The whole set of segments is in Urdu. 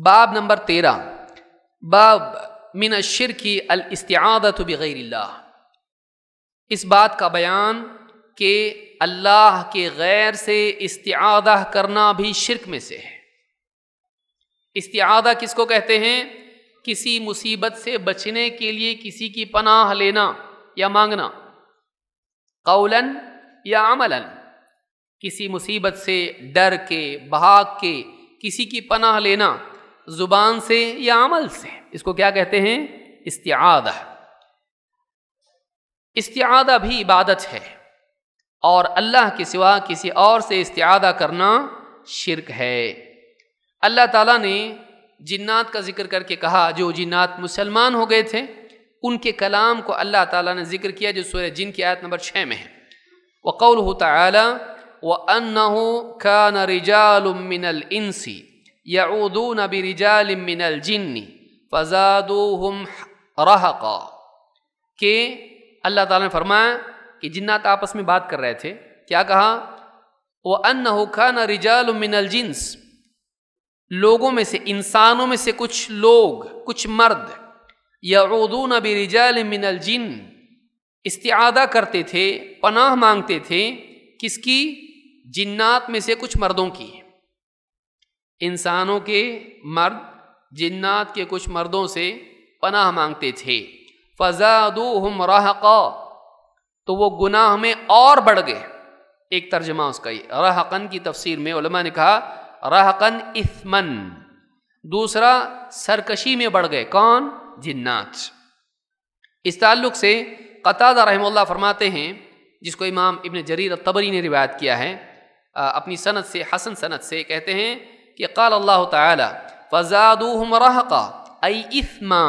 باب نمبر 13، باب من الشرک الاستعاذۃ بغیر اللہ، اس بات کا بیان کہ اللہ کے غیر سے استعاذہ کرنا بھی شرک میں سے ہے۔ استعاذہ کس کو کہتے ہیں؟ کسی مصیبت سے بچنے کے لیے کسی کی پناہ لینا یا مانگنا، قولاً یا عملاً، کسی مصیبت سے ڈر کے بھاگ کے کسی کی پناہ لینا زبان سے یا عمل سے، اس کو کیا کہتے ہیں؟ استعاذہ۔ استعاذہ بھی عبادت ہے، اور اللہ کے سوا کسی اور سے استعاذہ کرنا شرک ہے۔ اللہ تعالیٰ نے جنات کا ذکر کر کے کہا، جو جنات مسلمان ہو گئے تھے ان کے کلام کو اللہ تعالیٰ نے ذکر کیا، جو سورہ جن کی آیت نمبر 6 میں ہے۔ وقولہ تعالی وَأَنَّهُ كَانَ رِجَالٌ مِّنَ الْإِنسِ يَعُوذُونَ بِرِجَالٍ مِّنَ الْجِنِّ فَزَادُوهُمْ رَهَقًا، کہ اللہ تعالیٰ نے فرمایا کہ جنات آپس میں بات کر رہے تھے، کیا کہا؟ وَأَنَّهُ كَانَ رِجَالٌ مِّنَ الْجِنِّ، لوگوں میں سے، انسانوں میں سے کچھ لوگ، کچھ مرد، یعوذون برجال من الجن، استعاذہ کرتے تھے، پناہ مانگتے تھے، کس کی؟ جنات میں سے کچھ مردوں کی، انسانوں کے مرد جنات کے کچھ مردوں سے پناہ مانگتے تھے۔ فزادوہم رہقا، تو وہ گناہ میں اور بڑھ گئے۔ ایک ترجمہ اس کا یہ، رہقن کی تفسیر میں علماء نے کہا رہقن اثمن، دوسرا سرکشی میں بڑھ گئے۔ کون؟ جنات۔ اس تعلق سے قتادہ رحمہ اللہ فرماتے ہیں، جس کو امام ابن جریر الطبری نے روایت کیا ہے اپنی سند سے، حسن سند سے، کہتے ہیں کہ قال اللہ تعالی فزادوہم رہقا ای اثما،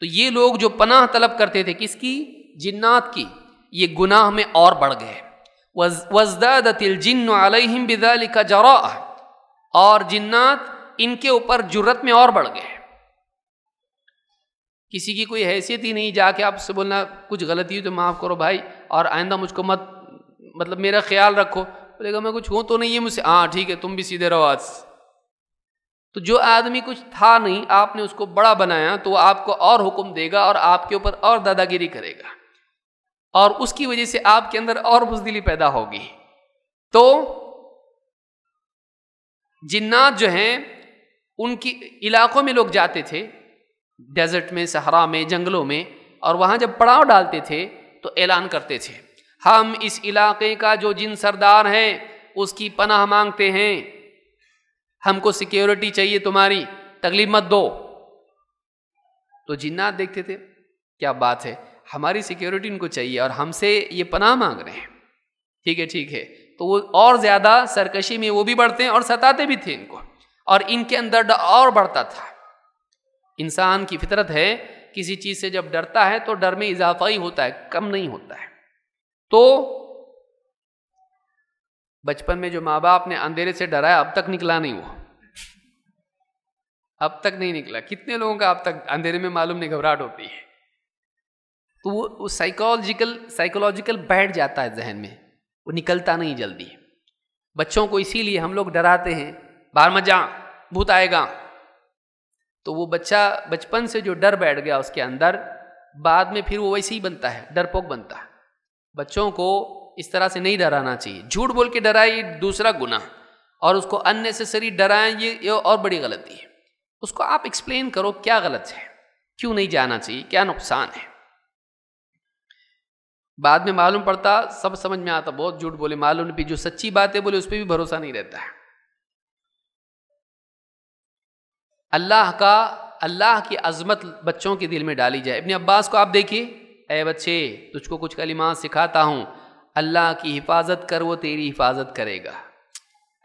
تو یہ لوگ جو پناہ طلب کرتے تھے کس کی؟ جنات کی، یہ گناہ میں اور بڑھ گئے۔ وازدادت الجن علیہم بذلک جراءہ، اور جنات ان کے اوپر جرت میں اور بڑھ گئے۔ کسی کی کوئی حیثیت ہی نہیں جا کے آپ سے بولنا کچھ غلطی ہو تو معاف کرو بھائی، اور آئندہ مجھ کو مطلب میرا خیال رکھو، بولے گا میں کچھ ہوں تو نہیں ہے مجھ سے، ہاں ٹھیک ہے تم بھی سیدھے رہو آج۔ تو جو آدمی کچھ تھا نہیں، آپ نے اس کو بڑا بنایا، تو وہ آپ کو اور حکم دے گا اور آپ کے اوپر اور دادا گیری کرے گا، اور اس کی وجہ سے آپ کے اندر اور بزدلی پیدا ہوگی۔ تو جنات جو ہیں ان کی علاقوں میں لوگ جاتے تھے، ڈیزرٹ میں، صحرا میں، جنگلوں میں، اور وہاں جب پڑاؤ ڈالتے تھے تو اعلان کرتے تھے، ہم اس علاقے کا جو جن سردار ہے اس کی پناہ مانگتے ہیں، ہم کو سیکیورٹی چاہیے، تمہاری تکلیف مت دو۔ تو جنات دیکھتے تھے کیا بات ہے، ہماری سیکیورٹی ان کو چاہیے اور ہم سے یہ پناہ مانگ رہے ہیں، ٹھیک ہے ٹھیک ہے، تو وہ اور زیادہ سرکشی میں وہ بھی بڑھتے ہیں اور ستاتے بھی تھے ان کو، اور ان کے اندر ڈر اور بڑھتا تھا۔ انسان کی فطرت ہے، کسی چیز سے جب ڈرتا ہے تو ڈر میں اضافہ ہی ہوتا ہے، کم نہیں ہوتا ہے۔ تو بچپن میں جو ماں باپ نے اندھیرے سے ڈرایا اب تک نکلا نہیں، وہ اب تک نہیں نکلا۔ کتنے لوگوں کا اب تک اندھیرے میں معلوم نہیں گھبراہٹ ہوتی ہے، تو وہ سائیکولوجیکل بیٹھ جاتا ہے ذہن میں، وہ نکلتا نہیں جلدی۔ بچوں کو اسی لیے ہم لوگ ڈراتے ہیں، باہر مت جا بھوت آئے گا، تو وہ بچہ بچپن سے جو ڈر بیٹھ گیا اس کے اندر، بعد میں پھر وہ ویسے ہی بنتا ہے، ڈرپوک بنتا ہے۔ بچوں کو اس طرح سے نہیں ڈرانا چاہیے، جھوٹ بول کے ڈرائے دوسرا گناہ، اور اس کو اننیسیسری ڈرائیں یہ اور بڑی غلطی ہے۔ اس کو آپ ایکسپلین کرو کیا غلط ہے، کیوں نہیں جانا چاہیے، کیا نقصان ہے۔ بعد میں معلوم پڑتا، سب سمجھ میں آتا بہت جھوٹ بولے، معلوم نہیں، جو سچی باتیں بولے اس پہ بھی بھروسہ نہیں رہتا ہے۔ اللہ کی عظمت بچوں کے دل میں ڈالی جائے۔ ابن عباس کو آپ دیکھیے، اے بچے تجھ کو کچھ کلمات سکھاتا ہوں، اللہ کی حفاظت کر وہ تیری حفاظت کرے گا۔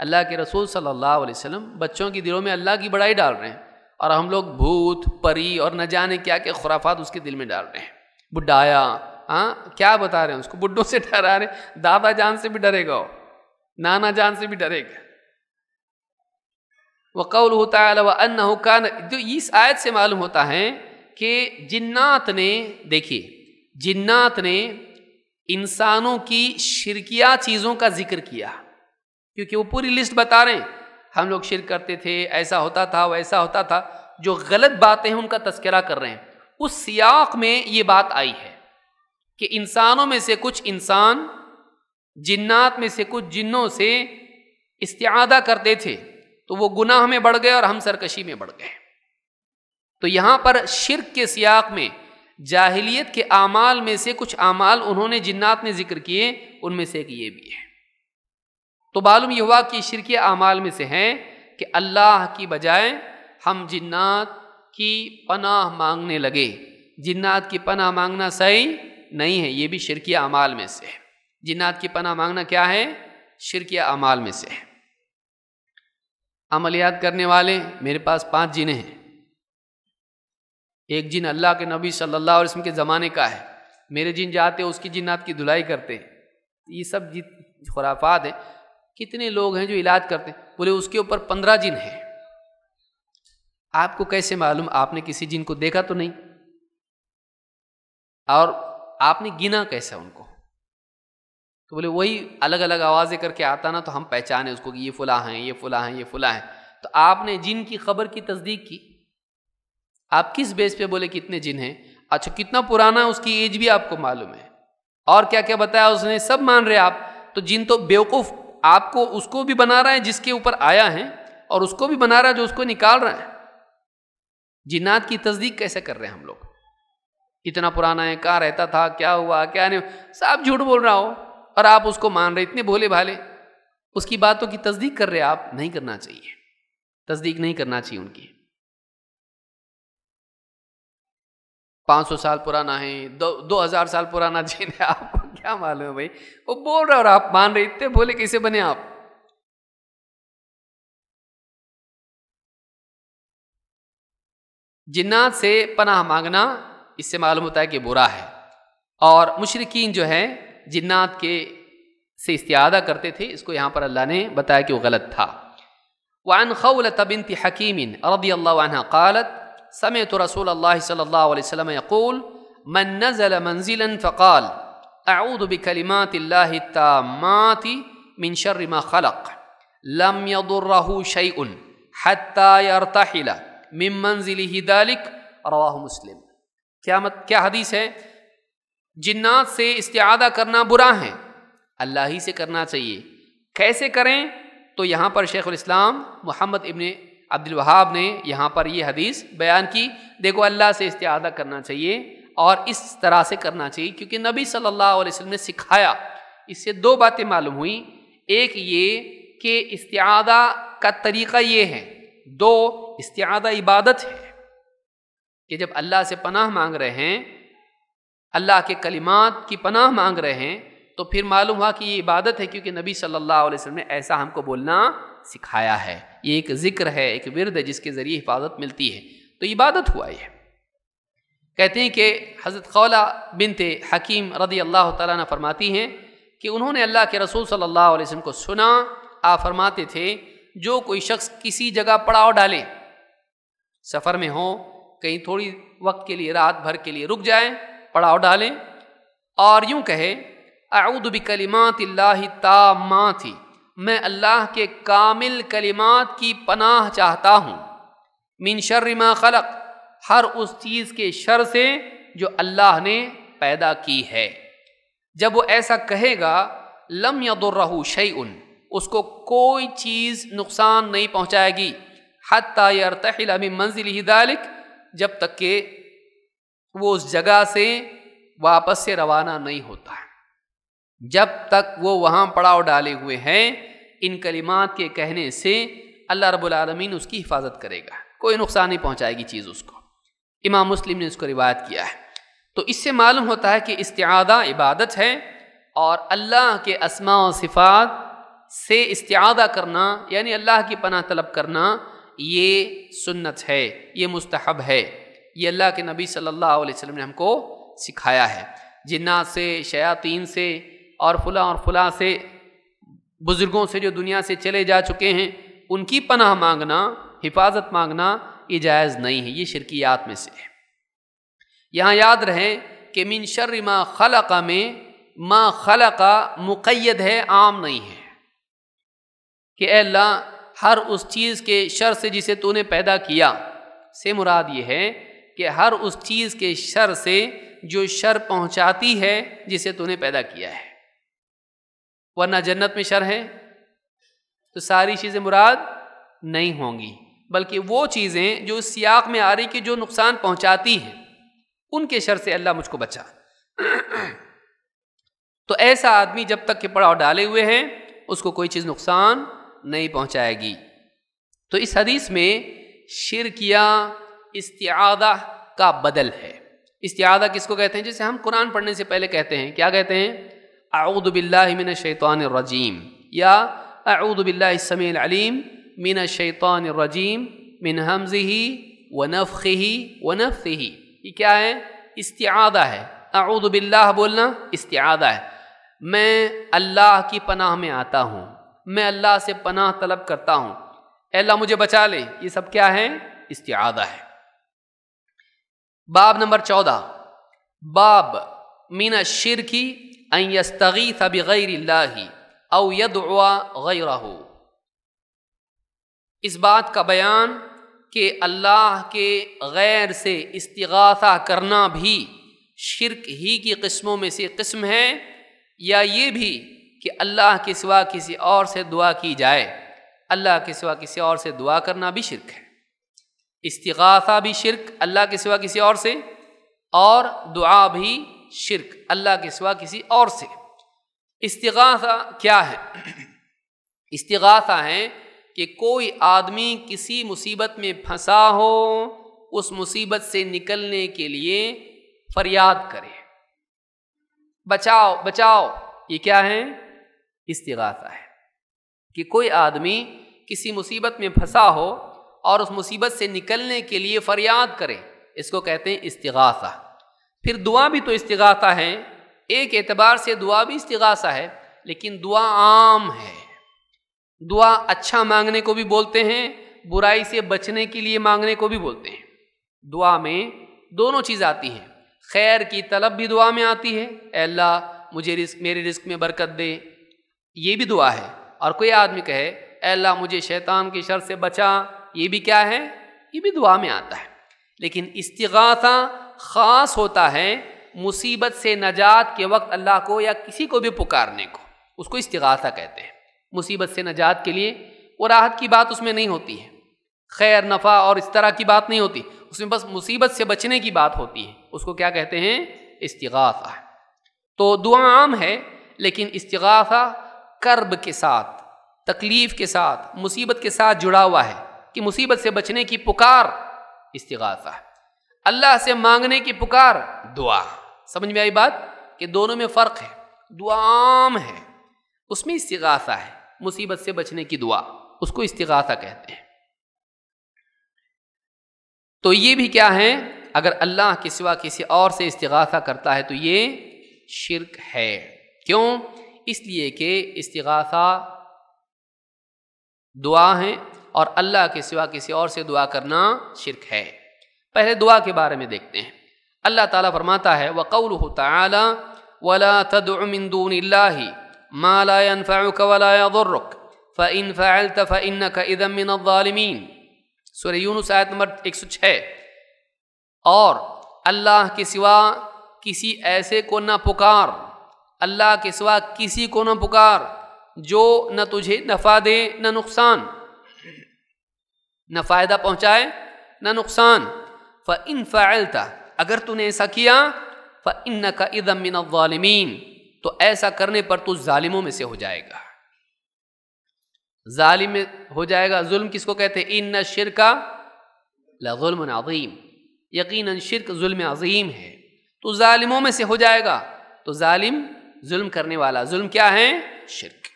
اللہ کے رسول صلی اللہ علیہ وسلم بچوں کے دلوں میں اللہ کی بڑائی ڈال رہے ہیں، اور ہم لوگ بھوت پری اور نہ جانے کیا کیا خرافات اس کے دل میں ڈال رہے ہیں۔ بڈھایا، ہاں کیا بتا رہے ہیں اس کو، بڈھوں سے ڈرا رہے ہیں، دادا جان سے بھی ڈرے گا، نانا جان سے بھی ڈرے گا۔ وقولہ تعالی وانہ کان، جو اس آیت سے معلوم ہوتا ہے کہ جنات نے، دیکھیے جنات نے انسانوں کی شرکیہ چیزوں کا ذکر کیا، کیونکہ وہ پوری لسٹ بتا رہے ہیں ہم لوگ شرک کرتے تھے، ایسا ہوتا تھا ویسا ہوتا تھا، جو غلط باتیں ہیں ان کا تذکرہ کر رہے ہیں، اس سیاق میں یہ بات آئی ہے کہ انسانوں میں سے کچھ انسان جنات میں سے کچھ جنوں سے استعاذہ کرتے تھے، تو وہ گناہ میں بڑھ گئے اور ہم سرکشی میں بڑھ گئے۔ تو یہاں پر شرک کے سیاق میں جاہلیت کے اعمال میں سے کچھ اعمال انہوں نے جنات نے ذکر کیے، ان میں سے ایک یہ بھی ہے۔ تو معلوم یہ ہوا کہ شرک اعمال میں سے ہے کہ اللہ کی بجائے ہم جنات کی پناہ مانگنے لگے۔ جنات کی پناہ مانگنا صحیح نہیں ہے، یہ بھی شرک اعمال میں سے ہے۔ جنات کی پناہ مانگنا کیا ہے؟ شرک اعمال میں سے ہے۔ عملیات کرنے والے، میرے پاس 5 جنیں ہیں، ایک جن اللہ کے نبی صلی اللہ علیہ وسلم کے زمانے کا ہے، میرے جن جاتے اس کی جنات کی دھلائی کرتے ہیں، یہ سب خرافات ہیں۔ کتنے لوگ ہیں جو علاج کرتے ہیں، بولے اس کے اوپر 15 جن ہیں۔ آپ کو کیسے معلوم؟ آپ نے کسی جن کو دیکھا تو نہیں، اور آپ نے گنا کیسا ان کو؟ تو بولے وہی الگ الگ آوازیں کر کے آتا نا، تو ہم پہچانے اس کو کہ یہ فلاں ہیں، یہ فلاں ہیں، یہ فلاں ہیں۔ تو آپ نے جن کی خبر کی تصدیق کی، آپ کس بیس پہ بولے کتنے جن ہیں؟ اچھا کتنا پرانا ہے اس کی ایج بھی آپ کو معلوم ہے، اور کیا کیا بتایا اس نے، سب مان رہے آپ۔ تو جن تو بیوقوف آپ کو اس کو بھی بنا رہا ہے جس کے اوپر آیا ہے، اور اس کو بھی بنا رہا ہے جو اس کو نکال رہا ہے۔ جنات کی تصدیق کیسے کر رہے ہیں ہم لوگ؟ اتنا پرانا ہے، کہاں رہتا تھا، کیا ہوا کیا نہیں، سب جھوٹ بول رہا ہو اور آپ اس کو مان رہے، اتنے بھولے بھالے، اس کی باتوں کی تصدیق کر رہے آپ۔ نہیں کرنا چاہیے، تصدیق نہیں کرنا چاہیے ان کی۔ 500 سال پرانا ہے، 2000 سال پرانا جن ہے، آپ کو کیا معلوم ہے بھائی؟ وہ بول رہا اور آپ مان رہے، اتنے بولے کیسے بنے آپ؟ جنات سے پناہ مانگنا اس سے معلوم ہوتا ہے کہ برا ہے، اور مشرکین جو ہے جنات کے سے استعاذہ کرتے تھے، اس کو یہاں پر اللہ نے بتایا کہ وہ غلط تھا۔ وعن خولة بنت حکیم رضی اللہ عنہ قالت سمعت رسول اللہ صلی اللہ علیہ وسلم يقول من نزل منزلا فقال اعوذ بکلمات اللہ التامات من شر ما خلق لم يضره شيء حتى يرتحل من منزله ذلك رواہ مسلم۔ کیا حدیث ہے؟ جنات سے استعاذہ کرنا برا ہے، اللہ ہی سے کرنا چاہیے۔ کیسے کریں؟ تو یہاں پر شیخ الاسلام محمد ابن عبد الوہاب نے یہاں پر یہ حدیث بیان کی۔ دیکھو اللہ سے استعاذہ کرنا چاہیے، اور اس طرح سے کرنا چاہیے کیونکہ نبی صلی اللہ علیہ وسلم نے سکھایا۔ اس سے 2 باتیں معلوم ہوئیں، ایک یہ کہ استعاذہ کا طریقہ یہ ہے، 2 استعاذہ عبادت ہے کہ جب اللہ سے پناہ مانگ رہے ہیں، اللہ کے کلمات کی پناہ مانگ رہے ہیں، تو پھر معلوم ہوا کہ یہ عبادت ہے، کیونکہ نبی صلی اللہ علیہ وسلم نے ایسا ہم کو بولنا سکھایا ہے۔ یہ ایک ذکر ہے، ایک ورد ہے جس کے ذریعے حفاظت ملتی ہے، تو عبادت ہوا یہ۔ کہتے ہیں کہ حضرت خولہ بنت حکیم رضی اللہ تعالیٰ عنہ فرماتی ہیں کہ انہوں نے اللہ کے رسول صلی اللہ علیہ وسلم کو سنا، آپ فرماتے تھے جو کوئی شخص کسی جگہ پڑاؤ ڈالے، سفر میں ہو، کہیں تھوڑی وقت کے لیے، رات بھر کے لیے رک جائیں، پڑاؤ ڈالیں، اور یوں کہے اعوذ بکلمات اللہ التامات، میں اللہ کے کامل کلمات کی پناہ چاہتا ہوں، من شر ما خلق، ہر اس چیز کے شر سے جو اللہ نے پیدا کی ہے۔ جب وہ ایسا کہے گا لم یضرہ شیء، اس کو کوئی چیز نقصان نہیں پہنچائے گی، حتی یرتحل من منزلہ ذلک، جب تک کہ وہ اس جگہ سے واپس سے روانہ نہیں ہوتا ہے، جب تک وہ وہاں پڑاؤ ڈالے ہوئے ہیں، ان کلمات کے کہنے سے اللہ رب العالمین اس کی حفاظت کرے گا، کوئی نقصان نہیں پہنچائے گی چیز اس کو۔ امام مسلم نے اس کو روایت کیا ہے۔ تو اس سے معلوم ہوتا ہے کہ استعاذہ عبادت ہے، اور اللہ کے اسماء و صفات سے استعاذہ کرنا یعنی اللہ کی پناہ طلب کرنا، یہ سنت ہے، یہ مستحب ہے، یہ اللہ کے نبی صلی اللہ علیہ وسلم نے ہم کو سکھایا ہے۔ جنات سے، شیاطین سے، اور فلاں سے، بزرگوں سے جو دنیا سے چلے جا چکے ہیں، ان کی پناہ مانگنا، حفاظت مانگنا یہ جائز نہیں ہے، یہ شرکیات میں سے ہے۔ یہاں یاد رہے کہ من شر ما خلق میں ما خلق مقید ہے، عام نہیں ہے کہ اے اللہ ہر اس چیز کے شر سے جسے تو نے پیدا کیا، سے مراد یہ ہے کہ ہر اس چیز کے شر سے جو شر پہنچاتی ہے جسے تو نے پیدا کیا ہے، ورنہ جنت میں شر ہے تو ساری چیزیں مراد نہیں ہوں گی، بلکہ وہ چیزیں جو اس سیاق میں آ رہی کہ جو نقصان پہنچاتی ہیں ان کے شر سے اللہ مجھ کو بچا۔ تو ایسا آدمی جب تک کہ پڑاؤ ڈالے ہوئے ہیں اس کو کوئی چیز نقصان نہیں پہنچائے گی۔ تو اس حدیث میں شرک یا استعاذہ کا بدل ہے۔ استعاذہ کس کو کہتے ہیں؟ جسے ہم قرآن پڑھنے سے پہلے کہتے ہیں، کیا کہتے ہیں؟ اعوذ باللہ من الشیطان الرجیم، یا اعوذ باللہ السمیع العلیم من الشیطان الرجیم من ہمزہ ونفخہ ونفثہ۔ یہ کیا ہے؟ استعاذہ ہے۔ اعوذ باللہ بولنا استعاذہ ہے، میں اللہ کی پناہ میں آتا ہوں، میں اللہ سے پناہ طلب کرتا ہوں، اے اللہ مجھے بچا لے، یہ سب کیا ہے؟ استعاذہ ہے۔ باب نمبر 14، باب من الشرک ان یستغیث بغیر اللہ او یدعو غیرہ۔ اس بات کا بیان کہ اللہ کے غیر سے استغاثہ کرنا بھی شرک ہی کی قسموں میں سے قسم ہے، یا یہ بھی کہ اللہ کے سوا کسی اور سے دعا کی جائے، اللہ کے سوا کسی اور سے دعا کرنا بھی شرک ہے۔ استغاثہ بھی شرک اللہ کے سوا کسی اور سے، اور دعا بھی شرک اللہ کے سوا کسی اور سے۔ استغاثہ کیا ہے؟ استغاثہ ہے کہ کوئی آدمی کسی مصیبت میں پھنسا ہو، اس مصیبت سے نکلنے کے لیے فریاد کرے، بچاؤ بچاؤ، یہ کیا ہے؟ استغاثہ ہے کہ کوئی آدمی کسی مصیبت میں پھنسا ہو اور اس مصیبت سے نکلنے کے لیے فریاد کرے، اس کو کہتے ہیں استغاثہ۔ پھر دعا بھی تو استغاثہ ہے، ایک اعتبار سے دعا بھی استغاثہ ہے، لیکن دعا عام ہے۔ دعا اچھا مانگنے کو بھی بولتے ہیں، برائی سے بچنے کے لیے مانگنے کو بھی بولتے ہیں۔ دعا میں دونوں چیز آتی ہیں، خیر کی طلب بھی دعا میں آتی ہے، اے اللہ مجھے میرے رزق میں برکت دے، یہ بھی دعا ہے، اور کوئی آدمی کہے اے اللہ مجھے شیطان کی شر سے بچا، یہ بھی کیا ہے؟ یہ بھی دعا میں آتا ہے۔ لیکن استغاثہ خاص ہوتا ہے مصیبت سے نجات کے وقت اللہ کو یا کسی کو بھی پکارنے کو، اس کو استغاثہ کہتے ہیں۔ مصیبت سے نجات کے لیے وہ راحت کی بات اس میں نہیں ہوتی ہے، خیر نفع اور اس طرح کی بات نہیں ہوتی، اس میں بس مصیبت سے بچنے کی بات ہوتی ہے، اس کو کیا کہتے ہیں؟ استغاثہ۔ تو دعا عام ہے، لیکن استغاثہ کرب کے ساتھ، تکلیف کے ساتھ، مصیبت کے ساتھ جڑا ہوا ہے کہ مصیبت سے بچنے کی پکار استغاثہ ہے، اللہ سے مانگنے کی پکار دعا۔ سمجھ میں آئی بات کہ دونوں میں فرق ہے؟ دعا عام ہے، اس میں استغاثہ ہے، مصیبت سے بچنے کی دعا، اس کو استغاثہ کہتے ہیں۔ تو یہ بھی کیا ہے؟ اگر اللہ کے سوا کسی اور سے استغاثہ کرتا ہے تو یہ شرک ہے۔ کیوں؟ اس لیے کہ استغاثہ دعا ہے اور اللہ کے سوا کسی اور سے دعا کرنا شرک ہے۔ پہلے دعا کے بارے میں دیکھتے ہیں۔ اللہ تعالیٰ فرماتا ہے وَقَوْلُهُ تَعَالَى وَلَا تَدْعُ مِن دُونِ اللَّهِ مَا لَا يَنفَعُكَ وَلَا يَضُرُّكَ فَإِن فَعَلْتَ فَإِنَّكَ إِذًا مِّنَ الظَّالِمِينَ۔ سورہ یونس آیت نمبر 106۔ اور اللہ کے سوا کسی ایسے کو نہ پکار، اللہ کے سوا کسی کو نہ پکار جو نہ تجھے نفع دے نہ نقصان، نہ فائدہ پہنچائے نہ نقصان۔ فَإِن فَعَلْتَ، اگر تو نے ایسا کیا، فَإِنَّكَ إِذًا مِّنَ الظَّالِمِينَ، تو ایسا کرنے پر تو ظالموں میں سے ہو جائے گا۔ ظالم ہو جائے گا۔ ظلم کس کو کہتے ہیں؟ إِنَّ الشِّرْكَ لَظُلْمٌ عَظِيمٌ، یقیناً شرک ظلم عظیم ہے، تو ظالموں میں سے ہو جائے گا۔ تو ظالم ظلم کرنے والا، ظلم کیا ہے؟ شرک۔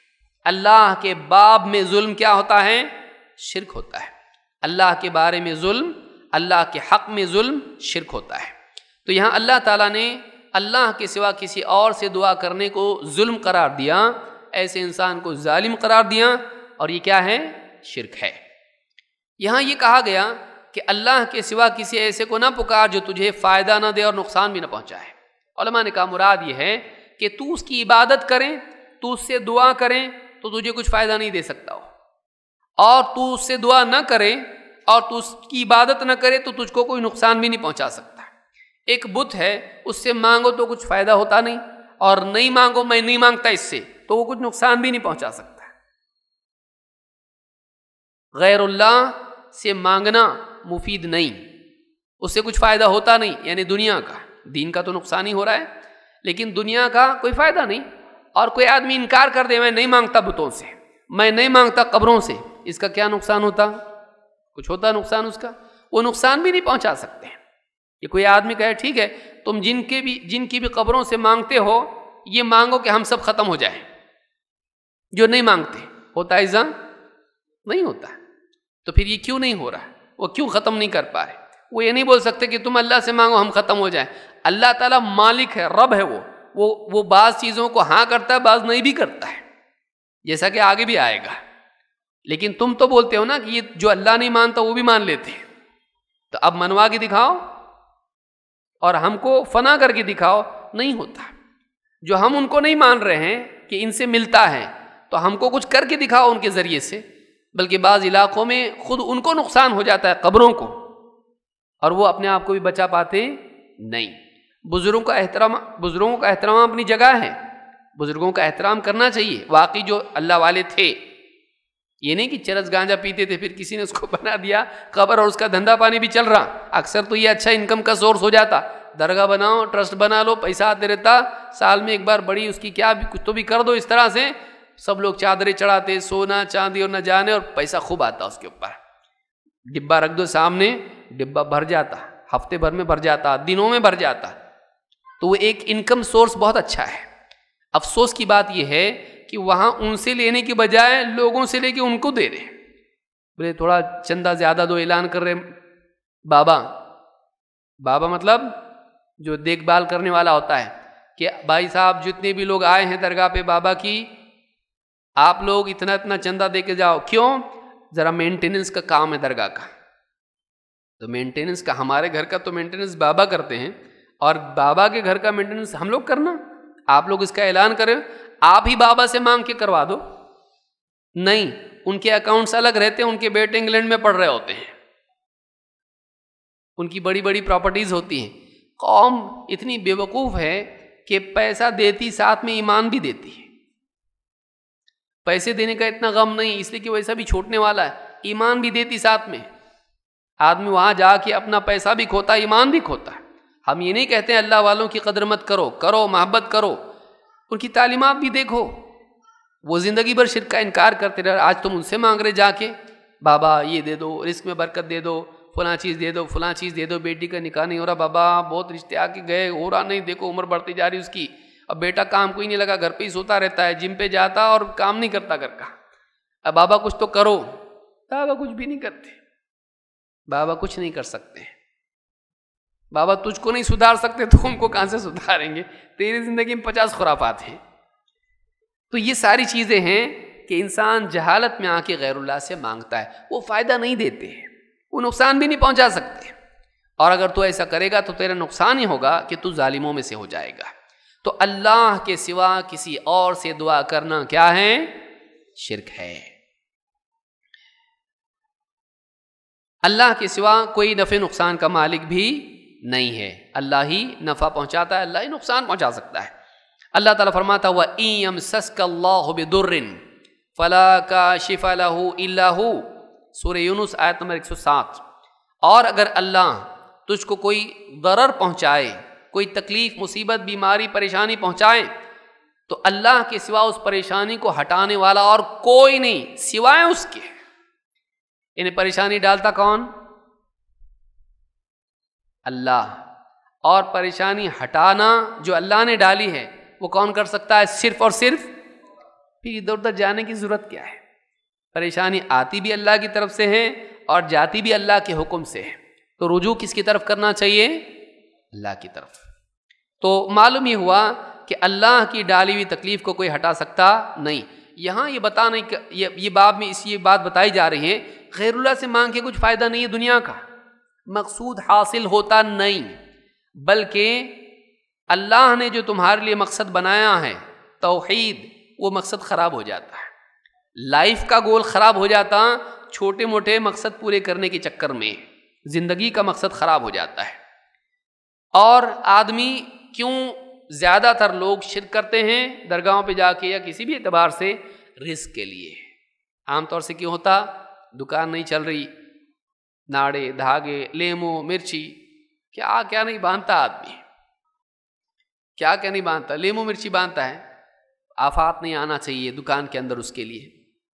اللہ کے باب میں ظلم کیا ہوتا ہے؟ شرک ہوتا ہے۔ اللہ کے بارے میں ظلم، اللہ کے حق میں ظلم شرک ہوتا ہے۔ تو یہاں اللہ تعالیٰ نے اللہ کے سوا کسی اور سے دعا کرنے کو ظلم قرار دیا، ایسے انسان کو ظالم قرار دیا، اور یہ کیا ہے؟ شرک ہے۔ یہاں یہ کہا گیا کہ اللہ کے سوا کسی ایسے کو نہ پکار جو تجھے فائدہ نہ دے اور نقصان بھی نہ پہنچائے۔ علماء نے کہا مراد یہ ہے کہ تو اس کی عبادت کریں، تو اس سے دعا کریں تو تجھے کچھ فائدہ نہیں دے سکتا ہو، اور تو اس سے دعا نہ کرے اور تو اس کی عبادت نہ کرے تو تجھ کو کوئی نقصان بھی نہیں پہنچا سکتا۔ ایک بت ہے، اس سے مانگو تو کچھ فائدہ ہوتا نہیں، اور نہیں مانگو، میں نہیں مانگتا اس سے، تو وہ کچھ نقصان بھی نہیں پہنچا سکتا۔ غیر اللہ سے مانگنا مفید نہیں، اس سے کچھ فائدہ ہوتا نہیں، یعنی دنیا کا، دین کا تو نقصان ہی ہو رہا ہے لیکن دنیا کا کوئی فائدہ نہیں۔ اور کوئی آدمی انکار کر دے میں نہیں مانگتا بتوں سے، میں نہیں مانگتا قبروں سے، اس کا کیا نقصان ہوتا؟ کچھ ہوتا نقصان اس کا؟ وہ نقصان بھی نہیں پہنچا سکتے۔ کہ کوئی آدمی کہے ٹھیک ہے تم جن کی بھی قبروں سے مانگتے ہو یہ مانگو کہ ہم سب ختم ہو جائیں، جو نہیں مانگتے ہوتا ایسا نہیں ہوتا، تو پھر یہ کیوں نہیں ہو رہا؟ وہ کیوں ختم نہیں کر پا رہے؟ وہ یہ نہیں بول سکتے کہ تم اللہ سے مانگو ہم ختم ہو جائیں۔ اللہ تعالیٰ مالک ہے، رب ہے، وہ بعض چیزوں کو ہاں کرتا ہے، بعض نہیں بھی کرتا ہے، جیسا کہ آگے بھی آئے گا۔ لیکن تم تو بولتے ہو نا کہ یہ جو اللہ نہیں مانتا وہ بھی مان لیتے ہیں، تو اب منوا کے دکھاؤ اور ہم کو فنا کر کے دکھاؤ۔ نہیں ہوتا۔ جو ہم ان کو نہیں مان رہے ہیں کہ ان سے ملتا ہے تو ہم کو کچھ کر کے دکھاؤ ان کے ذریعے سے، بلکہ بعض علاقوں میں خود ان کو نقصان ہو جاتا ہے قبروں کو، اور وہ اپنے آپ کو بھی بچا پاتے نہیں۔ بزرگوں کا احترام اپنی جگہ ہے، بزرگوں کا احترام کرنا چاہیے، واقعی جو اللہ والے تھے، یہ نہیں کہ چرس گانجا پیتے تھے پھر کسی نے اس کو بنا دیا قبر اور اس کا دھندا پانی بھی چل رہا۔ اکثر تو یہ اچھا انکم کا سورس ہو جاتا، درگاہ بناؤ، ٹرسٹ بنا لو، پیسہ آتے رہتا، سال میں ایک بار بڑی اس کی کیا بھی کچھ تو بھی کر دو، اس طرح سے سب لوگ چادریں چڑھاتے، سونا چاندی اور نہ جانے، اور پیسہ خوب آتا اس کے اوپر۔ ڈبہ رکھ دو سامنے، ڈبہ بھر جاتا، ہفتے بھر میں بھر جاتا، دنوں میں بھر جاتا، تو وہ ایک انکم سورس بہت اچھا ہے۔ افسوس کی بات یہ ہے کہ وہاں ان سے لینے کی بجائے لوگوں سے لے کے ان کو دے رہے، بولے تھوڑا چندہ زیادہ دو، اعلان کر رہے بابا مطلب جو دیکھ بھال کرنے والا ہوتا ہے کہ بھائی صاحب جتنے بھی لوگ آئے ہیں درگاہ پہ بابا کی، آپ لوگ اتنا چندہ دے کے جاؤ۔ کیوں؟ ذرا مینٹیننس کا کام ہے درگاہ کا، تو مینٹیننس کا، ہمارے گھر کا تو مینٹیننس بابا کرتے ہیں، اور بابا کے گھر کا مینٹیننس ہم لوگ کرنا، آپ لوگ اس کا اعلان کریں، آپ ہی بابا سے مانگ کے کروا دو۔ نہیں، ان کے اکاؤنٹس الگ رہتے ہیں، ان کے بیٹے انگلینڈ میں پڑھ رہے ہوتے ہیں، ان کی بڑی بڑی پراپرٹیز ہوتی ہیں۔ قوم اتنی بے وقوف ہے کہ پیسہ دیتی ساتھ میں ایمان بھی دیتی ہے۔ پیسے دینے کا اتنا غم نہیں، اس لیے کہ ویسا بھی چھوٹنے والا ہے، ایمان بھی دیتی ساتھ میں۔ آدمی وہاں جا کے اپنا پیسہ بھی کھوتا، ایمان بھی کھوتا ہے۔ ہم یہ نہیں کہتے ہیں اللہ والوں کی قدر مت کرو، محبت کرو، ان کی تعلیمات بھی دیکھو۔ وہ زندگی بھر شرک کا انکار کرتے رہے، آج تم ان سے مانگ رہے جا کے بابا یہ دے دو، رزق میں برکت دے دو، فلاں چیز دے دو، فلاں چیز دے دو، بیٹی کا نکاح نہیں ہو رہا بابا، بہت رشتے آ کے گئے، ہو رہا نہیں، دیکھو عمر بڑھتی جا رہی اس کی، اب بیٹا کام کوئی نہیں لگا، گھر پہ ہی سوتا رہتا ہے، جم پہ جاتا اور کام نہیں کرتا گھر کا، اب بابا کچھ تو کرو۔ بابا کچھ بھی نہیں کرتے، بابا کچھ نہیں کر سکتے، بابا تجھ کو نہیں سدھار سکتے تو ان کو کہاں سے سدھاریں گے؟ تیری زندگی میں 50 خرافات ہیں۔ تو یہ ساری چیزیں ہیں کہ انسان جہالت میں آ کے غیر اللہ سے مانگتا ہے، وہ فائدہ نہیں دیتے ہیں، وہ نقصان بھی نہیں پہنچا سکتے، اور اگر تو ایسا کرے گا تو تیرا نقصان ہی ہوگا کہ تو ظالموں میں سے ہو جائے گا۔ تو اللہ کے سوا کسی اور سے دعا کرنا کیا ہے؟ شرک ہے۔ اللہ کے سوا کوئی نفع نقصان کا مالک بھی نہیں ہے، اللہ ہی نفع پہنچاتا ہے، اللہ ہی نقصان پہنچا سکتا ہے۔ اللہ تعالیٰ فرماتا ہوا وَإِن يَمْسَسْكَ اللَّهُ بِضُرٍّ فَلَا كَاشِفَ لَهُ إِلَّا هُوَ، سورہ یونس آیت نمبر 107۔ اور اگر اللہ تجھ کو کوئی ضرر پہنچائے، کوئی تکلیف، مصیبت، بیماری، پریشانی پہنچائے، تو اللہ کے سوا اس پریشانی کو ہٹانے والا اور کوئی نہیں سوائے اس کے۔ انہیں پریشانی ڈالتا کون؟ اللہ۔ اور پریشانی ہٹانا جو اللہ نے ڈالی ہے وہ کون کر سکتا ہے؟ صرف اور صرف۔ پھر ادھر ادھر جانے کی ضرورت کیا ہے؟ پریشانی آتی بھی اللہ کی طرف سے ہے اور جاتی بھی اللہ کے حکم سے ہے، تو رجوع کس کی طرف کرنا چاہیے؟ اللہ کی طرف۔ تو معلوم یہ ہوا کہ اللہ کی ڈالی ہوئی تکلیف کو کوئی ہٹا سکتا نہیں۔ یہاں یہ بتانے یہ باب میں یہ بات بتائی جا رہی ہے، غیر اللہ سے مانگ کے کچھ فائدہ نہیں ہے، دنیا کا مقصود حاصل ہوتا نہیں، بلکہ اللہ نے جو تمہارے لیے مقصد بنایا ہے توحید، وہ مقصد خراب ہو جاتا ہے۔ لائف کا گول خراب ہو جاتا چھوٹے موٹے مقصد پورے کرنے کے چکر میں، زندگی کا مقصد خراب ہو جاتا ہے۔ اور آدمی کیوں زیادہ تر لوگ شرک کرتے ہیں درگاہوں پہ جا کے یا کسی بھی اعتبار سے؟ رزق کے لیے۔ عام طور سے کیوں ہوتا؟ دکان نہیں چل رہی، ناڑے دھاگے لیمو مرچی، کیا کیا نہیں باندھتا آدمی، کیا کیا نہیں باندھتا، لیمو مرچی باندھتا ہے۔ آفات نہیں آنا چاہیے دکان کے اندر، اس کے لیے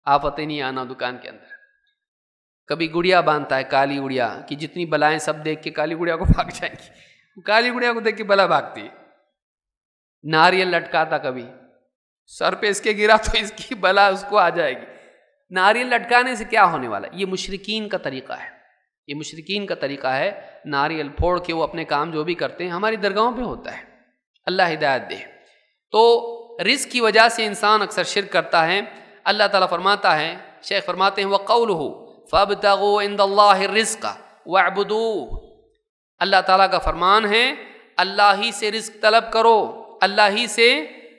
آفتیں نہیں آنا دکان کے اندر۔ کبھی گڑیا باندھتا ہے، کالی گڑیا، کہ جتنی بلائیں سب دیکھ کے کالی گڑیا کو بھاگ جائیں گی، کالی گڑیا کو دیکھ کے بلا بھاگتی ہے۔ ناریل لٹکاتا، کبھی سر پہ اس کے گرا تو اس کی بلا اس کو آ جائے گی۔ ناریل لٹکانے سے کیا ہونے والا؟ یہ مشرکین کا طریقہ ہے، یہ مشرکین کا طریقہ ہے۔ ناریل پھوڑ کے وہ اپنے کام جو بھی کرتے ہیں ہماری درگاہوں پہ ہوتا ہے۔ اللہ ہدایت دے۔ تو رزق کی وجہ سے انسان اکثر شرک کرتا ہے۔ اللہ تعالیٰ فرماتا ہے، شیخ فرماتے ہیں وَقَوْلُهُ فَابْتَغُوا عِنْدَ اللَّهِ الرِّزْقَ وَاعْبُدُوهُ، اللہ تعالیٰ کا فرمان ہے اللہ ہی سے رزق طلب کرو، اللہ ہی سے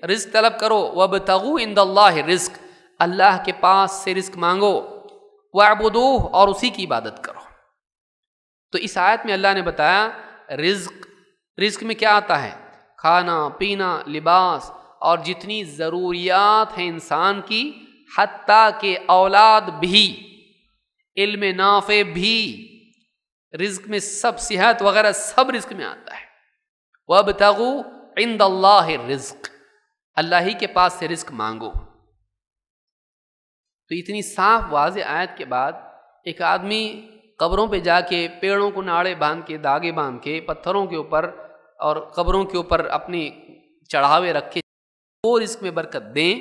رزق طلب کرو۔ وَابْتَغُوا عِنْدَ اللَّهِ الرِّزْقَ، اللہ کے پاس سے رزق مانگو، وَاعْبُدُوهُ، اور اسی کی عبادت کرو۔ تو اس آیت میں اللہ نے بتایا رزق میں کیا آتا ہے؟ کھانا پینا، لباس، اور جتنی ضروریات ہیں انسان کی، حتیٰ کہ اولاد بھی، علم نافع بھی، رزق میں سب، صحت وغیرہ سب رزق میں آتا ہے۔ وَابْتَغُوا عِنْدَ اللَّهِ الرِّزْقَ، اللہ ہی کے پاس سے رزق مانگو۔ تو اتنی صاف واضح آیت کے بعد ایک آدمی قبروں پہ جا کے پیڑوں کو ناڑے باندھ کے، داغے باندھ کے، پتھروں کے اوپر اور قبروں کے اوپر اپنی چڑھاوے رکھ کے وہ رزق میں برکت دیں،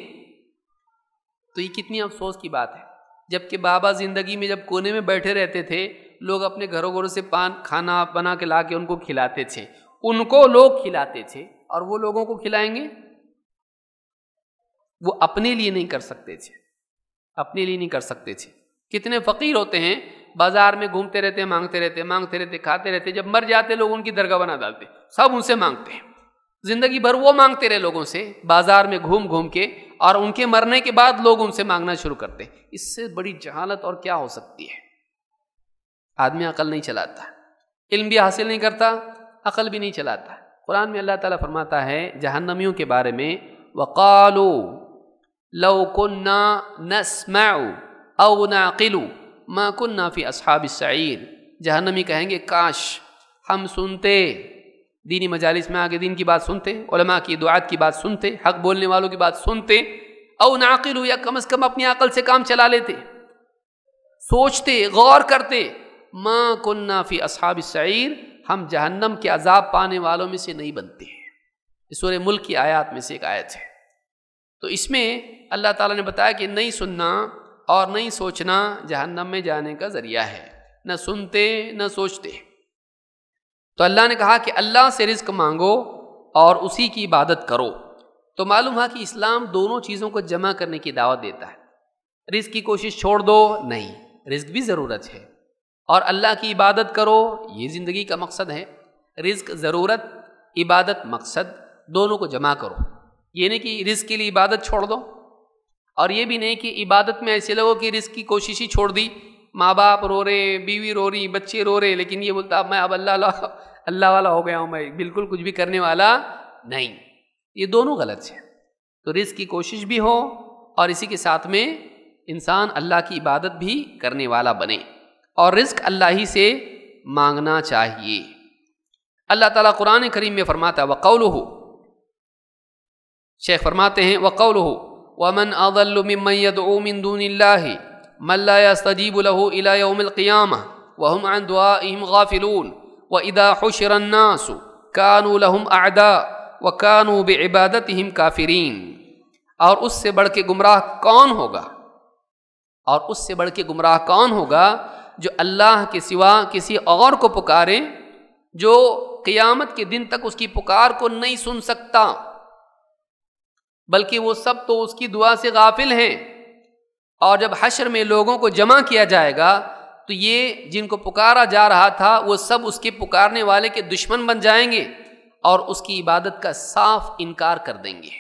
تو یہ کتنی افسوس کی بات ہے۔ جبکہ بابا زندگی میں جب کونے میں بیٹھے رہتے تھے، لوگ اپنے گھروں گھروں سے کھانا بنا کے لا کے ان کو کھلاتے تھے، ان کو لوگ کھلاتے تھے، اور وہ لوگوں کو کھلائیں گے؟ وہ اپنے لیے نہیں کر سکتے تھے، اپنے لیے نہیں کر سکتے تھے۔ کتنے فقیر ہوتے ہیں، بازار میں گھومتے رہتے، مانگتے رہتے، کھاتے رہتے، جب مر جاتے لوگ ان کی درگاہ بنا ڈالتے، سب ان سے مانگتے ہیں، زندگی بھر وہ مانگتے رہے لوگوں سے، بازار میں گھوم گھوم کے، اور ان کے مرنے کے بعد لوگ ان سے مانگنا شروع کرتے۔ اس سے بڑی جہالت اور کیا ہو سکتی ہے؟ آدمی عقل نہیں چلاتا، علم بھی حاصل نہیں کرتا، عقل بھی نہیں چلاتا۔ قرآن میں اللہ تعالیٰ فرماتا ہے جہنمیوں کے بارے میں، وَقَالُوا لَوْ كُنَّا نَسْمَعُ أَوْ نَعْقِلُ مَا كُنَّا فِي أَصْحَابِ السَّعِيرِ، جہنمی کہیں گے کاش ہم سنتے، دینی مجالس میں آگے دین کی بات سنتے، علماء کی دعات کی بات سنتے، حق بولنے والوں کی بات سنتے، او نعقل، یا کم از کم اپنی عقل سے کام چلا لیتے، سوچتے، غور کرتے، ما کننا فی اصحاب السعیر، ہم جہنم کے عذاب پانے والوں میں سے نہیں بنتے۔ یہ سورہ ملک کی آیات میں سے ایک آیت ہے۔ تو اس میں اللہ تعالیٰ نے بتایا کہ نہیں سننا اور نہیں سوچنا جہنم میں جانے کا ذریعہ ہے، نہ سنتے نہ سوچتے۔ تو اللہ نے کہا کہ اللہ سے رزق مانگو اور اسی کی عبادت کرو۔ تو معلوم ہوا کہ اسلام دونوں چیزوں کو جمع کرنے کی دعوت دیتا ہے۔ رزق کی کوشش چھوڑ دو، نہیں، رزق بھی ضرورت ہے، اور اللہ کی عبادت کرو، یہ زندگی کا مقصد ہے۔ رزق ضرورت، عبادت مقصد، دونوں کو جمع کرو۔ یہ نہیں کہ رزق کے لیے عبادت چھوڑ دو، اور یہ بھی نہیں کہ عبادت میں ایسے لوگوں کی رزق کی کوشش ہی چھوڑ دی، ماں باپ رو رہے، بیوی رو رہی، بچے رو رہے، لیکن یہ بولتا اب میں اللہ والا ہو گیا ہوں، میں بالکل کچھ بھی کرنے والا نہیں۔ یہ دونوں غلط ہیں۔ تو رزق کی کوشش بھی ہو اور اسی کے ساتھ میں انسان اللہ کی عبادت بھی کرنے والا بنے، اور رزق اللہ ہی سے مانگنا چاہیے۔ اللہ تعالیٰ قرآن کریم میں فرماتا ہے وَقَوْلُهُ، شیخ فرماتے ہیں وَقَوْلُهُ وَمَنْ أَضَلُّ مِمَّنْ يَدْعُو مِن دُونِ اللَّهِ مَنْ لَا يَسْتَجِيبُ لَهُ إِلَى يَوْمِ الْقِيَامَةِ وَهُمْ عَنْ دُعَائِهِمْ غَافِلُونَ وَإِذَا حُشِرَ النَّاسُ كَانُوا لَهُمْ أَعْدَاءَ وَكَانُوا بِعِبَادَتِهِمْ كَافِرِينَ۔ اور اس سے بڑھ کے گمراہ کون ہوگا، اور اس سے بڑھ کے گمراہ کون ہوگا جو اللہ کے سوا کسی اور کو پکارے، جو قیامت کے دن تک اس کی پکار کو نہیں سن سکتا، بلکہ وہ سب تو اس کی دعا سے غافل ہیں۔ اور جب حشر میں لوگوں کو جمع کیا جائے گا تو یہ جن کو پکارا جا رہا تھا وہ سب اس کے پکارنے والے کے دشمن بن جائیں گے اور اس کی عبادت کا صاف انکار کر دیں گے۔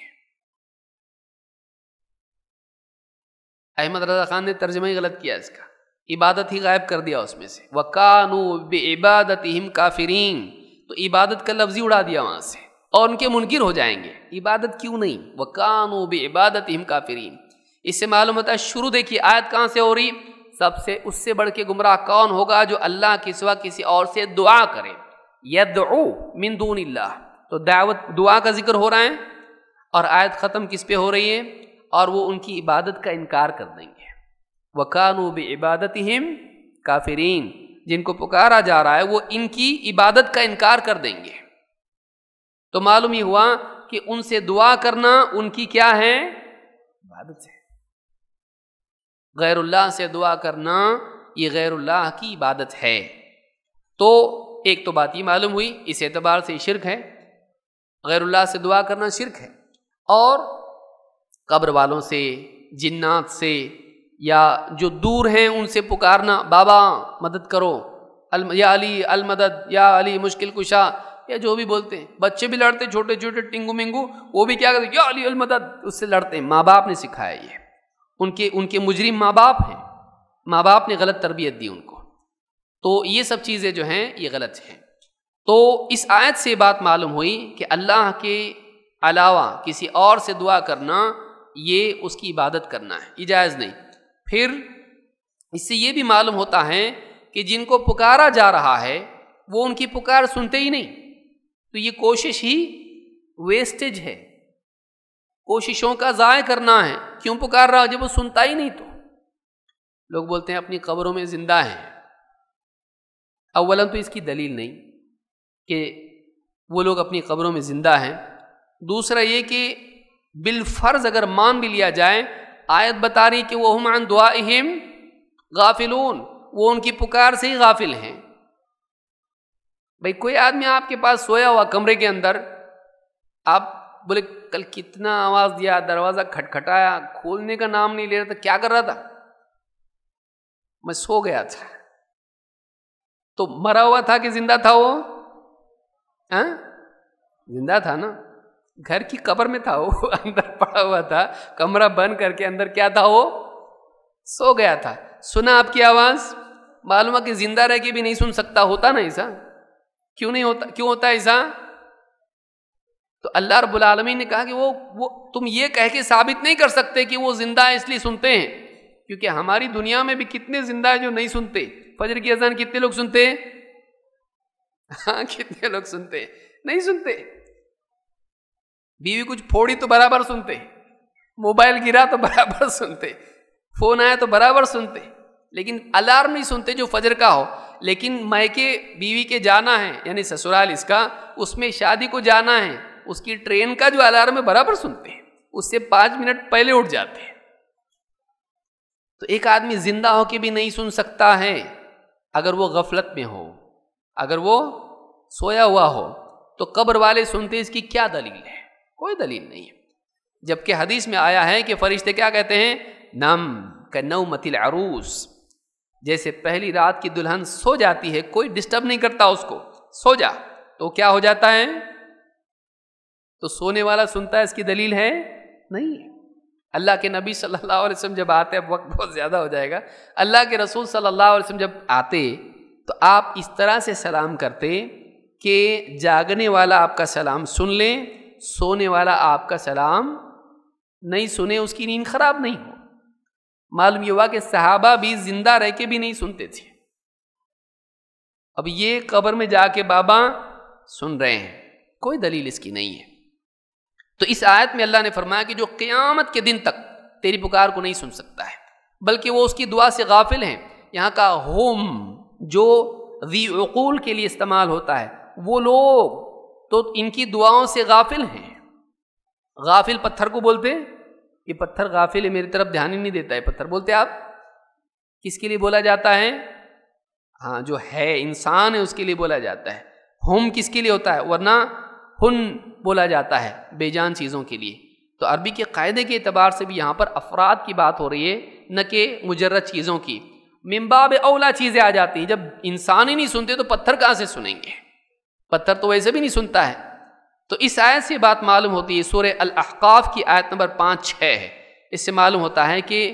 احمد رضا خان نے ترجمہ ہی غلط کیا اس کا، عبادت ہی غائب کر دیا اس میں سے، وَكَانُوا بِعِبَادَتِهِمْ كَافِرِينَ، تو عبادت کا لفظ ہی اڑا دیا وہاں سے، اور ان کے منکر ہو جائیں گے۔ عبادت کیوں نہیں؟ وَكَانُوا بِعِبَادَتِهِمْ كَافِرِينَ۔ اس سے معلوم ہوتا ہے شروع دیکھیے آیت کہاں سے ہو رہی، سب سے اس سے بڑھ کے گمراہ کون ہوگا جو اللہ کے سوا کسی اور سے دعا کرے، یدعو من دون اللہ، تو دعا کا ذکر ہو رہا ہے، اور آیت ختم کس پہ ہو رہی ہے، اور وہ ان کی عبادت کا انکار کر دیں گے۔ وَكَانُوا بِعِبَادَتِهِمْ كَافِرِينَ، جن کو پکارا جا رہا ہے وہ ان کی عبادت کا انکار کر دیں گے۔ تو معلوم ہی ہوا کہ ان سے دعا کرنا ان کی کیا ہے؟ عبادت ہے۔ غیر اللہ سے دعا کرنا یہ غیر اللہ کی عبادت ہے۔ تو ایک تو بات یہ معلوم ہوئی، اس اعتبار سے شرک ہے، غیر اللہ سے دعا کرنا شرک ہے، اور قبر والوں سے، جنات سے، یا جو دور ہیں ان سے پکارنا، بابا مدد کرو، یا علی المدد، یا علی مشکل کشا، یا جو بھی بولتے ہیں۔ بچے بھی لڑتے چھوٹے چھوٹے ٹنگو منگو، وہ بھی کیا کرتے ہیں، یا علی المدد، اس سے لڑتے ہیں۔ ماں باپ نے سکھایا یہ، ان کے مجرم ماں باپ ہیں، ماں باپ نے غلط تربیت دی ان کو، تو یہ سب چیزیں جو ہیں یہ غلط ہیں۔ تو اس آیت سے بات معلوم ہوئی کہ اللہ کے علاوہ کسی اور سے دعا کرنا یہ اس کی عبادت کرنا ہے، یہ جائز نہیں۔ پھر اس سے یہ بھی معلوم ہوتا ہے کہ جن کو پکارا جا رہا ہے وہ ان کی پکار سنتے ہی نہیں، تو یہ کوشش ہی ویسٹیج ہے، کوششوں کا ضائع کرنا ہے۔ کیوں پکار رہا جب وہ سنتا ہی نہیں؟ تو لوگ بولتے ہیں اپنی قبروں میں زندہ ہیں، اولاً تو اس کی دلیل نہیں کہ وہ لوگ اپنی قبروں میں زندہ ہیں، دوسرا یہ کہ بالفرض اگر مان بھی لیا جائے، آیت بتا رہی کہ وہ ہم عن دعائہم غافلون، وہ ان کی پکار سے ہی غافل ہیں۔ بھئی کوئی آدمی آپ کے پاس سویا ہوا کمرے کے اندر، آپ بولے کل کتنا آواز دیا، دروازہ کھٹکھٹایا، کھولنے کا نام نہیں لے رہا تھا، کیا کر رہا تھا؟ میں سو گیا تھا۔ تو مرا ہوا تھا کہ زندہ تھا وہ؟ زندہ تھا نا، گھر کی قبر میں تھا وہ، اندر پڑا ہوا تھا، کمرہ بند کر کے اندر کیا تھا وہ؟ سو گیا تھا۔ سنا آپ کی آواز، معلوم ہے کہ زندہ رہ کے بھی نہیں سن سکتا، ہوتا نا ایسا؟ کیوں نہیں ہوتا؟ کیوں ہوتا ہے ایسا؟ تو اللہ رب العالمین نے کہا کہ وہ تم یہ کہہ کے ثابت نہیں کر سکتے کہ وہ زندہ ہے اس لیے سنتے ہیں، کیونکہ ہماری دنیا میں بھی کتنے زندہ ہیں جو نہیں سنتے۔ فجر کی اذان کتنے لوگ سنتے ہیں؟ ہاں، کتنے لوگ سنتے ہیں؟ نہیں سنتے۔ بیوی کچھ پھوڑی تو برابر سنتے، موبائل گرا تو برابر سنتے، فون آیا تو برابر سنتے، لیکن الارم نہیں سنتے جو فجر کا ہو۔ لیکن میکے بیوی کے جانا ہے، یعنی سسرال اس کا، اس میں شادی کو جانا ہے، اس کی ٹرین کا جو الارم ہے برابر سنتے ہیں، اس سے 5 منٹ پہلے اٹھ جاتے ہیں۔ تو ایک آدمی زندہ ہو کے بھی نہیں سن سکتا ہے اگر وہ غفلت میں ہو، اگر وہ سویا ہوا ہو، تو قبر والے سنتے، اس کی کیا دلیل ہے؟ کوئی دلیل نہیں ہے۔ جبکہ حدیث میں آیا ہے کہ فرشتے کیا کہتے ہیں؟ نم کنومۃ العروس، جیسے پہلی رات کی دلہن سو جاتی ہے، کوئی ڈسٹرب نہیں کرتا اس کو، سو جا، تو کیا ہو جاتا ہے؟ تو سونے والا سنتا ہے، اس کی دلیل ہے؟ نہیں ہے۔ اللہ کے نبی صلی اللہ علیہ وسلم جب آتے، اب وقت بہت زیادہ ہو جائے گا، اللہ کے رسول صلی اللہ علیہ وسلم جب آتے تو آپ اس طرح سے سلام کرتے کہ جاگنے والا آپ کا سلام سن لے، سونے والا آپ کا سلام نہیں سنے، اس کی نیند خراب نہیں ہو۔ معلوم یہ ہوا کہ صحابہ بھی زندہ رہ کے بھی نہیں سنتے تھے، اب یہ قبر میں جا کے بابا سن رہے ہیں، کوئی دلیل اس کی نہیں ہے۔ تو اس آیت میں اللہ نے فرمایا کہ جو قیامت کے دن تک تیری پکار کو نہیں سن سکتا ہے، بلکہ وہ اس کی دعا سے غافل ہیں۔ یہاں کا ہوم جو ذی عقول کے لیے استعمال ہوتا ہے، وہ لوگ تو ان کی دعاؤں سے غافل ہیں۔ غافل پتھر کو بولتے، یہ پتھر غافل ہے، میری طرف دھیان ہی نہیں دیتا ہے، پتھر بولتے آپ کس کے لیے بولا جاتا ہے؟ ہاں، جو ہے انسان ہے اس کے لیے بولا جاتا ہے۔ ہم کس کے لیے ہوتا ہے؟ ورنہ ہن بولا جاتا ہے بے جان چیزوں کے لیے۔ تو عربی کے قاعدے کے اعتبار سے بھی یہاں پر افراد کی بات ہو رہی ہے، نہ کہ مجرد چیزوں کی۔ من باب اولا چیزیں آ جاتی ہیں، جب انسان ہی نہیں سنتے تو پتھر کہاں سے سنیں گے؟ پتھر تو ویسے بھی نہیں سنتا ہے۔ تو اس آیت سے بات معلوم ہوتی ہے، سورہ الاحقاف کی آیت نمبر 5-6 ہے، اس سے معلوم ہوتا ہے کہ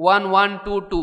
1122,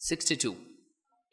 62।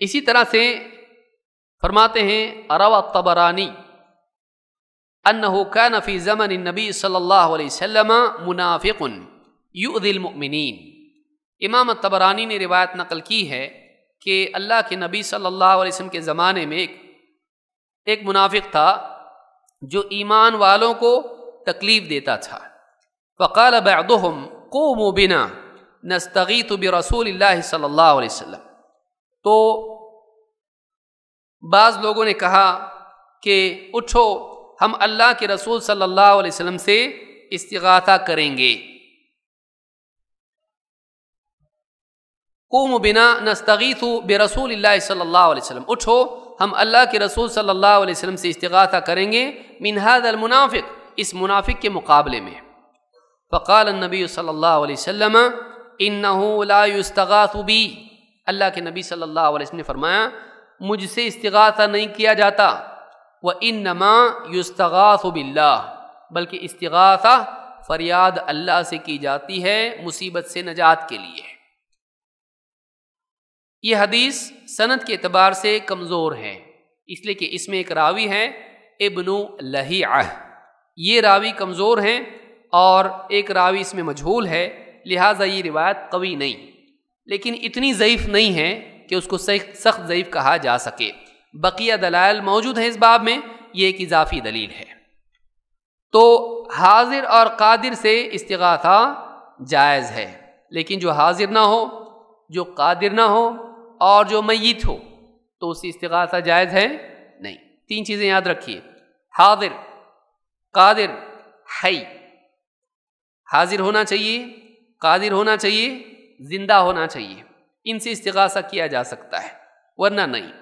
اسی طرح سے فرماتے ہیں روى الطبرانی انه كان في زمن النبي صلی اللہ علیہ وسلم منافق یؤذی المؤمنین۔ امام الطبرانی نے روایت نقل کی ہے کہ اللہ کے نبی صلی اللہ علیہ وسلم کے زمانے میں ایک منافق تھا جو ایمان والوں کو تکلیف دیتا تھا۔ فقال بعضهم قوموا بنا نستغیث برسول اللہ صلی اللہ علیہ وسلم، تو بعض لوگوں نے کہا کہ اٹھو ہم اللہ کے رسول صلی اللہ علیہ وسلم سے استغاثہ کریں گے۔ قوموا بنا نستغیث برسول اللہ صلی اللہ علیہ وسلم، اٹھو ہم اللہ کے رسول صلی اللہ علیہ وسلم سے استغاثہ کریں گے من هذا المنافق، اس منافق کے مقابلے میں۔ فقال النبی صلی اللہ علیہ وسلم انه لا يستغاث بی، اللہ کے نبی صلی اللہ علیہ وسلم نے فرمایا مجھ سے استغاثہ نہیں کیا جاتا، وَإِنَّمَا يُسْتَغَاثُ بِاللَّهِ، بلکہ استغاثہ فریاد اللہ سے کی جاتی ہے مصیبت سے نجات کے لیے۔ یہ حدیث سند کے اعتبار سے کمزور ہے، اس لیے کہ اس میں ایک راوی ہے ابن لہیعہ، یہ راوی کمزور ہیں، اور ایک راوی اس میں مجہول ہے، لہٰذا یہ روایت قوی نہیں، لیکن اتنی ضعیف نہیں ہے کہ اس کو سخت ضعیف کہا جا سکے۔ بقیہ دلائل موجود ہیں اس باب میں، یہ ایک اضافی دلیل ہے۔ تو حاضر اور قادر سے استغاثہ جائز ہے، لیکن جو حاضر نہ ہو، جو قادر نہ ہو اور جو میت ہو تو اس سے استغاثہ جائز ہے نہیں۔ تین چیزیں یاد رکھیے، حاضر، قادر، حی۔ حاضر ہونا چاہیے، قادر ہونا چاہیے، زندہ ہونا چاہیے، ان سے استغاثہ کیا جا سکتا ہے، ورنہ نہیں۔